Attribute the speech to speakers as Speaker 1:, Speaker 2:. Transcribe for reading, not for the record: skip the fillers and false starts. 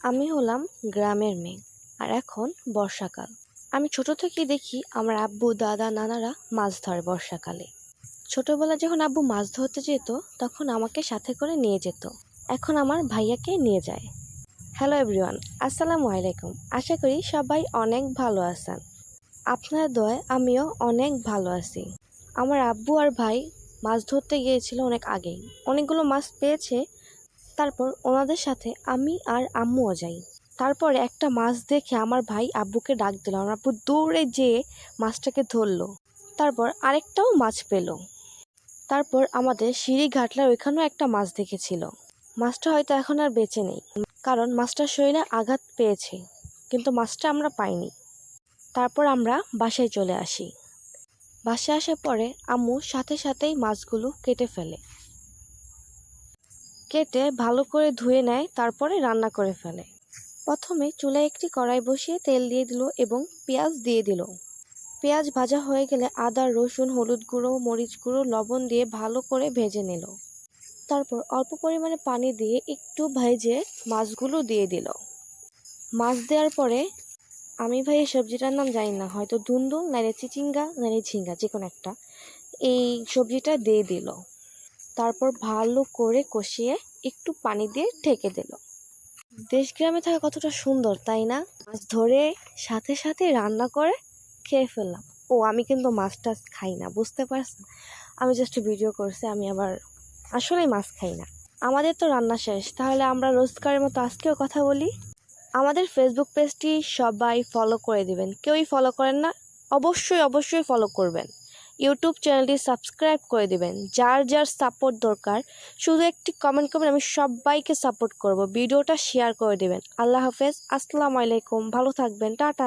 Speaker 1: আমি হলাম গ্রামের মেয়ে, আর এখন বর্ষাকাল। আমি ছোট থেকেই দেখি আমার আব্বু, দাদা, নানারা মাছ ধরে বর্ষাকালে। ছোটবেলায় যখন আব্বু মাছ ধরতে যেত তখন আমাকে সাথে করে নিয়ে যেত। এখন আমার ভাইয়াকে নিয়ে যায়। হ্যালো এভরিওয়ান, আসসালামু আলাইকুম। আশা করি সবাই অনেক ভালো আছেন। আপনার দোয়ায় আমিও অনেক ভালো আছি। আমার আব্বু আর ভাই মাছ ধরতে গিয়েছিল অনেক আগেই, অনেকগুলো মাছ পেয়েছে। তারপর ওনাদের সাথে আমি আর আম্মুও যাই। তারপরে একটা মাছ দেখে আমার ভাই আব্বুকে ডাক দিল, আমার আব্বু দৌড়ে যেয়ে মাছটাকে ধরলো। তারপর আরেকটাও মাছ পেল। তারপর আমাদের সিঁড়ি ঘাটলার ওইখানেও একটা মাছ দেখেছিল। মাছটা হয়তো এখন আর বেঁচে নেই, কারণ মাছটার শরীরে আঘাত পেয়েছে, কিন্তু মাছটা আমরা পাইনি। তারপর আমরা বাসায় চলে আসি। বাসায় আসার পরে আম্মু সাথে সাথেই মাছগুলো কেটে ফেলে, কেটে ভালো করে ধুয়ে নেয়, তারপরে রান্না করে ফেলে। প্রথমে চুলায় একটি কড়াই বসিয়ে তেল দিয়ে দিল এবং পেঁয়াজ দিয়ে দিল। পেঁয়াজ ভাজা হয়ে গেলে আদা, রসুন, হলুদ গুঁড়ো, মরিচ গুঁড়ো, লবণ দিয়ে ভালো করে ভেজে নিল। তারপর অল্প পরিমাণে পানি দিয়ে একটু ভেজে মাছগুলো দিয়ে দিল। মাছ দেওয়ার পরে আমি ভাই এই সবজিটার নাম জানি না, হয়তো ধুন্দুল, নাইলে চিচিঙ্গা, নাইলে ঝিঙ্গা, যে কোনো একটা, এই সবজিটা দিয়ে দিল। তারপর ভালো করে কষিয়ে একটু পানি দিয়ে ঢেকে দিল। দেশ গ্রামে থাকা কতটা সুন্দর, তাই না? মাছ ধরে সাথে সাথে রান্না করে খেয়ে ফেললাম। ও, আমি কিন্তু মাছ টাছ খাই না, বুঝতে পারছেন? আমি জাস্ট ভিডিও করছি, আমি আবার আসলেই মাছ খাই না। আমাদের তো রান্না শেষ, তাহলে আমরা রোজকারের মতো আজকেও কথা বলি। আমাদের ফেসবুক পেজটি সবাই ফলো করে দিবেন। কেউই ফলো করেন না, অবশ্যই অবশ্যই ফলো করবেন। ইউটিউব চ্যানেলটি সাবস্ক্রাইব করে দিবেন। যার যার সাপোর্ট দরকার শুধু একটি কমেন্ট করবেন, আমি সবাইকে সাপোর্ট করব। ভিডিওটা শেয়ার করে দিবেন। আল্লাহ হাফেজ, আসসালামু আলাইকুম, ভালো থাকবেন, টাটা।